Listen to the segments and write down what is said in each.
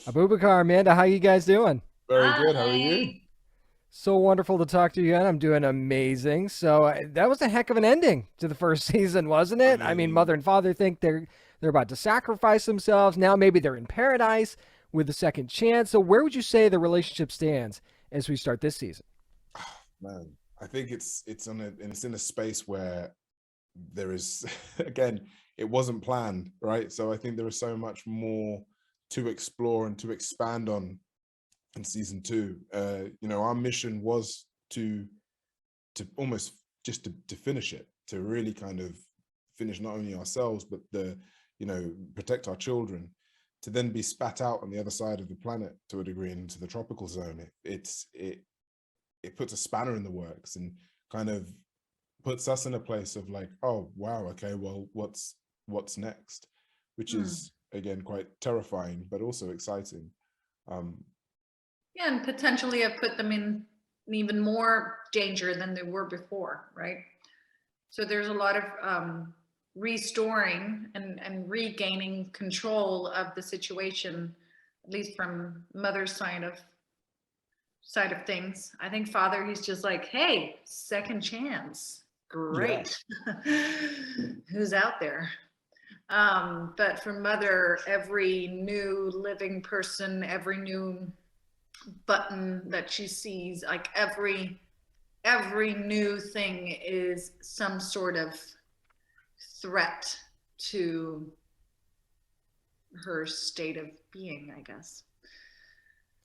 Abubakar, Amanda, how you guys doing? Very good. How are you? Hi. So wonderful to talk to you again. I'm doing amazing. That was a heck of an ending to the first season, wasn't I it? I mean, mother mean, and father think they're about to sacrifice themselves. Now maybe they're in paradise with a second chance. So where would you say the relationship stands as we start this season? man, I think it's in a space where there is again, it wasn't planned, right? So I think there is so much more to explore and to expand on in season two. Our mission was to almost just to finish it, to really kind of finish not only ourselves but protect our children, to then be spat out on the other side of the planet to a degree into the tropical zone. It puts a spanner in the works and kind of puts us in a place of like, oh wow, okay, well, what's next, which Hmm. is again quite terrifying but also exciting. um Yeah, and potentially have put them in even more danger than they were before, right? So there's a lot of restoring and regaining control of the situation, at least from mother's side of things. I think father, he's just like, hey, second chance. yeah, Great. Who's out there? But for mother, every new living person, every new button that she sees, like every new thing is some sort of threat to her state of being, I guess.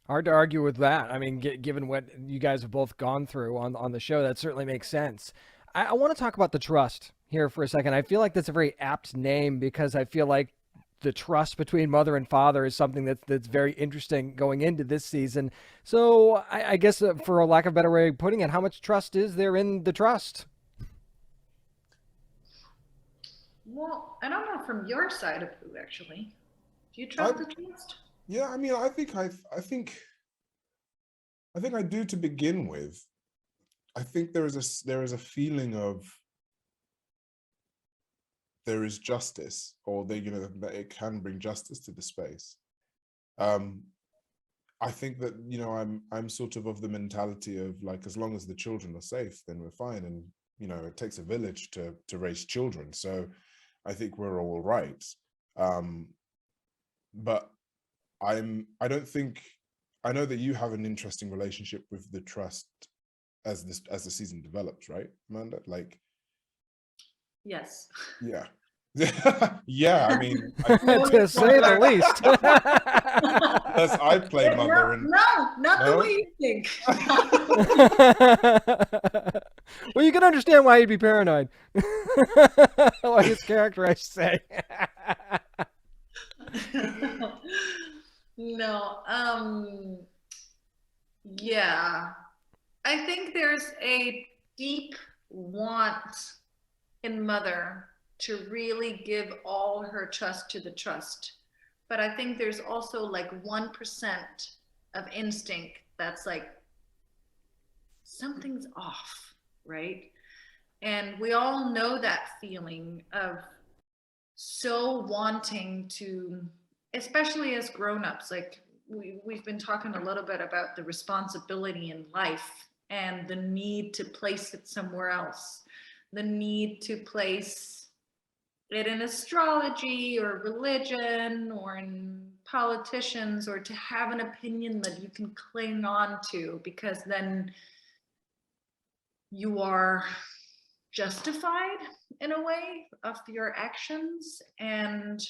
Hard to argue with that. I mean, given what you guys have both gone through on the show, that certainly makes sense. I want to talk about the trust here for a second. I feel like that's a very apt name because I feel like the trust between mother and father is something that's very interesting going into this season. So I guess, for a lack of a better way of putting it, how much trust is there in the trust? Well, I don't know from your side of who actually. Do you I trust the trust? yeah, I mean, I think I do to begin with. I think there is a feeling of there is justice, or that it can bring justice to the space. um I think that I'm sort of the mentality of like, as long as the children are safe, then we're fine. And it takes a village to raise children, so I think we're all right. um but I don't think, I know that you have an interesting relationship with the trust as the season develops, right, Amanda? Like, Yes. yeah. Yeah, I mean, I No To say the response. least. unless I play No, mother and no, not the way no. you think. Well, you can understand why he'd be paranoid. Like his character, I should say. No, yeah. I think there's a deep want in mother to really give all her trust to the trust. But I think there's also like 1% of instinct that's like something's off, right? And we all know that feeling of so wanting to, especially as grown-ups, like we've been talking a little bit about the responsibility in life and the need to place it somewhere else, the need to place it in astrology or religion or in politicians, or to have an opinion that you can cling on to because then you are justified in a way of your actions. And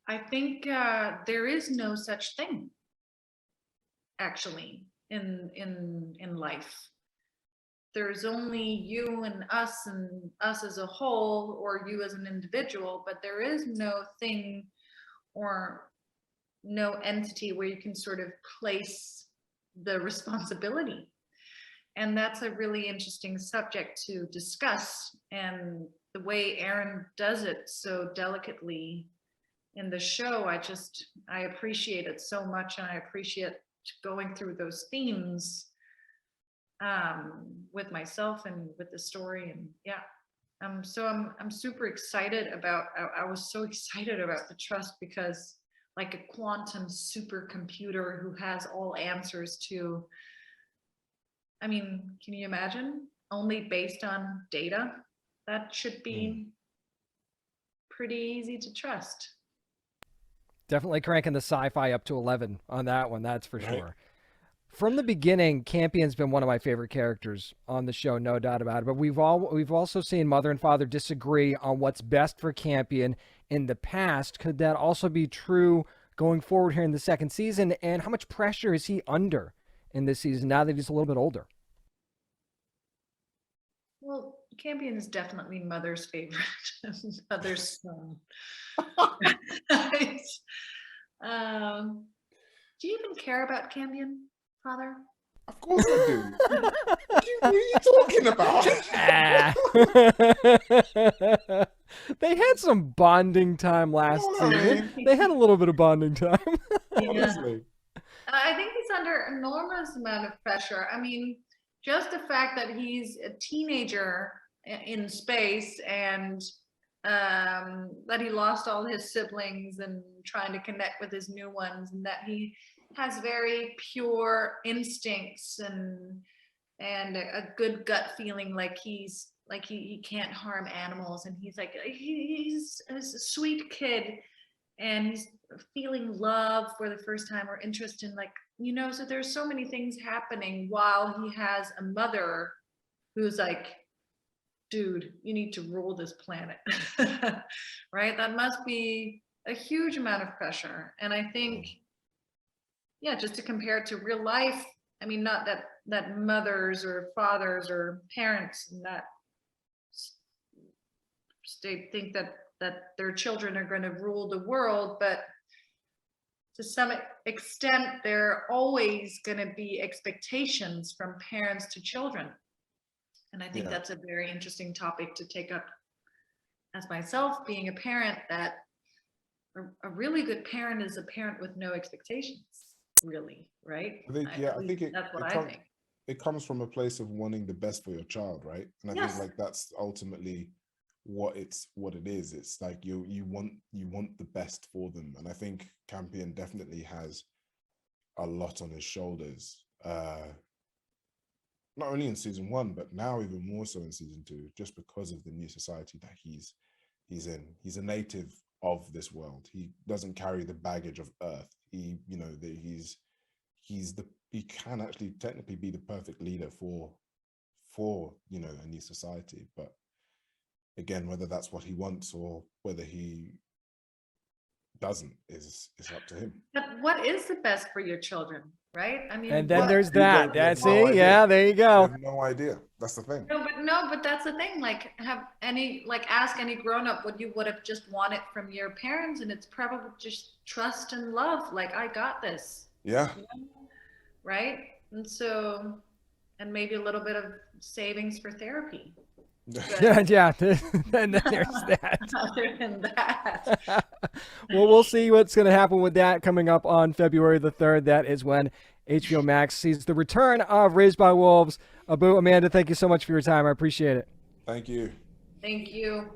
I think there is no such thing actually in life. There's only you and us as a whole, or you as an individual, but there is no thing or no entity where you can sort of place the responsibility. And that's a really interesting subject to discuss. And the way Aaron does it so delicately in the show, I appreciate it so much, and I appreciate going through those themes with myself and with the story. And yeah, so I'm super excited about. I was so excited about the trust because, like a quantum supercomputer who has all answers to. I mean, can you imagine? Only based on data? That should be pretty easy to trust. Definitely cranking the sci-fi up to 11 on that one, that's for Right. sure. From the beginning, Campion's been one of my favorite characters on the show, no doubt about it. But we've also seen mother and father disagree on what's best for Campion in the past. Could that also be true going forward here in the second season? And how much pressure is he under in this season now that he's a little bit older? Well, Campion is definitely mother's favorite, mother's son. Do you even care about Campion, Father? Of course I do. What are you talking about? They had some bonding time last season. They had a little bit of bonding time. Honestly. I think he's under enormous amount of pressure. I mean, just the fact that he's a teenager in space and that he lost all his siblings and trying to connect with his new ones, and that he has very pure instincts and a good gut feeling, like he can't harm animals, and he's a sweet kid, and he's feeling love for the first time, or interest in, like, you know, so there's so many things happening while he has a mother who's like, dude, you need to rule this planet. Right? That must be a huge amount of pressure. And I think, yeah, just to compare it to real life, I mean, not that mothers or fathers or parents and that they think that their children are going to rule the world, but to some extent, there are always going to be expectations from parents to children. And I think that's a very interesting topic to take up as myself, being a parent, that a really good parent is a parent with no expectations, really, right? I think that's what I think. It comes from a place of wanting the best for your child, right? And I think like that's ultimately what it is. It's like you want the best for them. And I think Campion definitely has a lot on his shoulders. Not only in season 1, but now even more so in season 2, just because of the new society that he's in. He's a native of this world. He doesn't carry the baggage of Earth. He can actually technically be the perfect leader for a new society. But again, whether that's what he wants or whether he doesn't is up to him. But what is the best for your children, right? I mean, and then there's that. That's it. Yeah, there you go. I have no idea. That's the thing. No, but that's the thing. Like, ask any grown-up what you would have just wanted from your parents, and it's probably just trust and love. Like, I got this. Yeah. You know? Right? And maybe a little bit of savings for therapy. Yeah. And then there's that. Other than that. Well, we'll see what's going to happen with that coming up on February the 3rd. That is when HBO Max sees the return of Raised by Wolves. Abu, Amanda, thank you so much for your time. I appreciate it. Thank you. Thank you.